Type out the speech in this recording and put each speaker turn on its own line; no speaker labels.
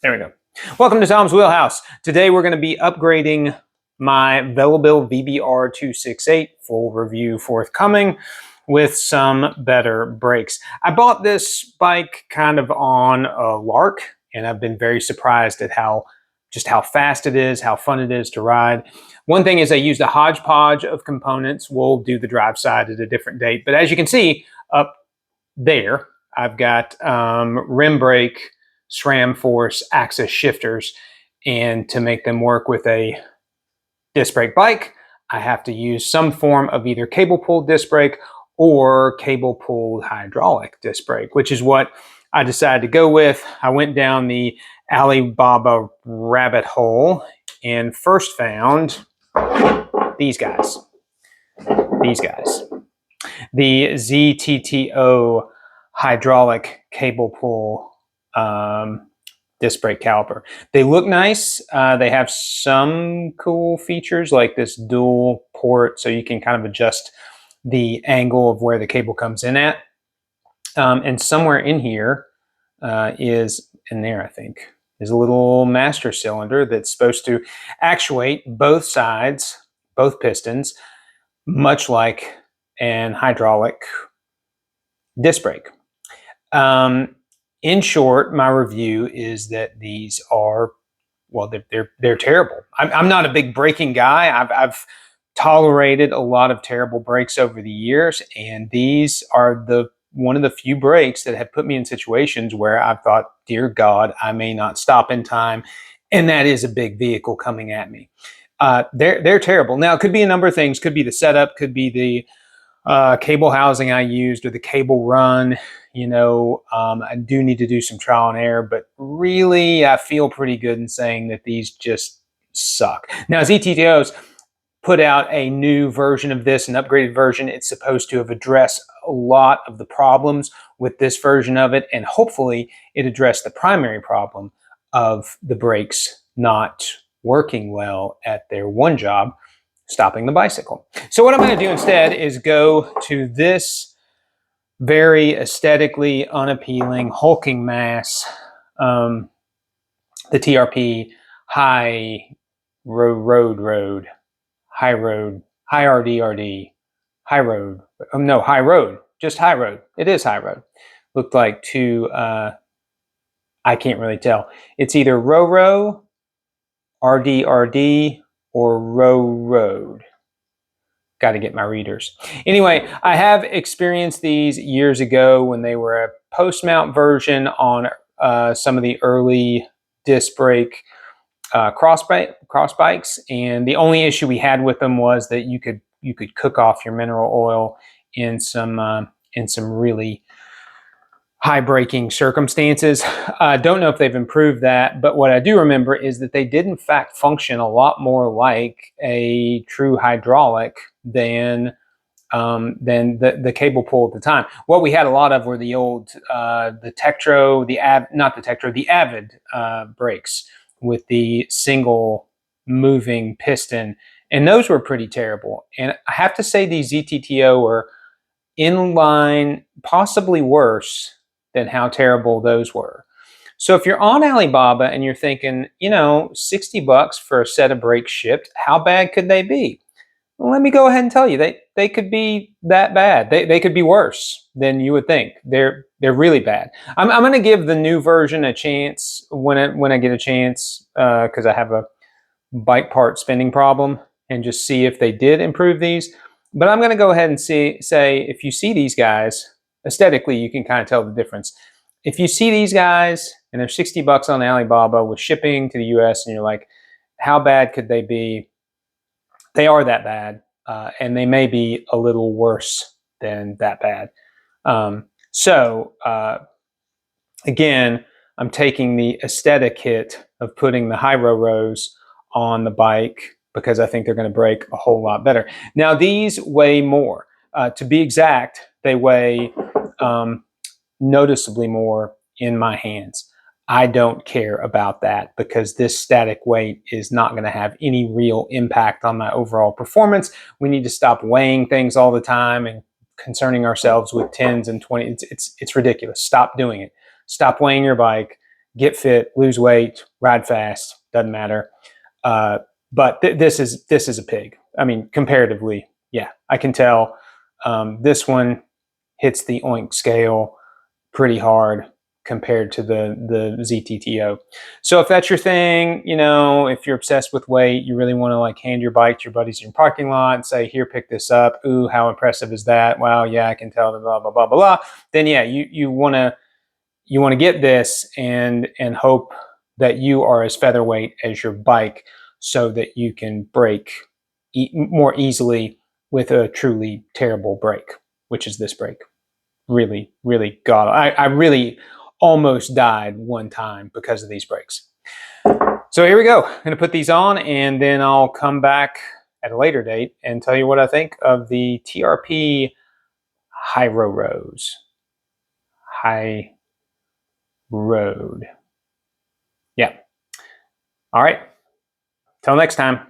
There we go. Welcome to Tom's Wheelhouse. Today we're going to be upgrading my Velobil VBR268, full review forthcoming, with some better brakes. I bought this bike kind of on a lark, and I've been very surprised at just how fast it is, how fun it is to ride. One thing is I used a hodgepodge of components. We'll do the drive side at a different date, but as you can see up there, I've got rim brake, SRAM force axis shifters, and to make them work with a disc brake bike, I have to use some form of either cable pulled disc brake or cable pulled hydraulic disc brake, which is what I decided to go with. I went down the Alibaba rabbit hole and first found these guys. The ZTTO hydraulic cable pull disc brake caliper. They look nice. They have some cool features like this dual port, so you can kind of adjust the angle of where the cable comes in at. And somewhere in here is a little master cylinder that's supposed to actuate both sides, both pistons, much like an hydraulic disc brake. In short, my review is that these are, well, they're terrible. I'm not a big braking guy. I've tolerated a lot of terrible brakes over the years, and these are one of the few brakes that have put me in situations where I've thought, dear God, I may not stop in time, and that is a big vehicle coming at me. They're terrible. Now, it could be a number of things. Could be the setup, could be the cable housing I used or the cable run. I do need to do some trial and error, but really I feel pretty good in saying that these just suck. Now, ZTTO's put out a new version of this, an upgraded version. It's supposed to have addressed a lot of the problems with this version of it, and hopefully it addressed the primary problem of the brakes not working well at their one job, stopping the bicycle. So what I'm going to do instead is go to this very aesthetically unappealing hulking mass, the TRP high road, high road, just high road. It is high road. Looked like two, I can't really tell. It's either row, RD, or road. Got to get my readers. Anyway, I have experienced these years ago when they were a post-mount version on some of the early disc brake cross bikes, and the only issue we had with them was that you could cook off your mineral oil in some really high braking circumstances. I don't know if they've improved that, but what I do remember is that they did in fact function a lot more like a true hydraulic than the cable pull at the time. What we had a lot of were the old the Avid brakes with the single moving piston, and those were pretty terrible. And I have to say these ZTTO are in line, possibly worse than how terrible those were. So if you're on Alibaba and you're thinking, $60 for a set of brakes shipped, how bad could they be? Well, let me go ahead and tell you, they could be that bad. They could be worse than you would think. They're really bad. I'm going to give the new version a chance when I get a chance, because I have a bike part spinning problem, and just see if they did improve these. But I'm going to go ahead and say if you see these guys, aesthetically, you can kind of tell the difference. If you see these guys and they're $60 on Alibaba with shipping to the US, and you're like, how bad could they be? They are that bad, and they may be a little worse than that bad. Again, I'm taking the aesthetic hit of putting the high rows on the bike because I think they're going to brake a whole lot better. Now, these weigh more. To be exact, they weigh noticeably more in my hands. I don't care about that because this static weight is not going to have any real impact on my overall performance. We need to stop weighing things all the time and concerning ourselves with 10s and 20s. It's ridiculous. Stop doing it. Stop weighing your bike. get fit, lose weight, ride fast, doesn't matter. But this is a pig. I mean, comparatively, yeah, I can tell this one hits the oink scale pretty hard compared to the ZTTO. So if that's your thing, you know, if you're obsessed with weight, you really want to like hand your bike to your buddies in your parking lot and say, here, pick this up. Ooh, how impressive is that? Wow, yeah, I can tell, blah, blah, blah, blah, blah. Then yeah, you want to get this and hope that you are as featherweight as your bike so that you can brake more easily with a truly terrible brake, which is this brake. Really, really god. I really almost died one time because of these brakes. So here we go. I'm going to put these on, and then I'll come back at a later date and tell you what I think of the TRP High Rose. High Road. Yeah. All right. Till next time.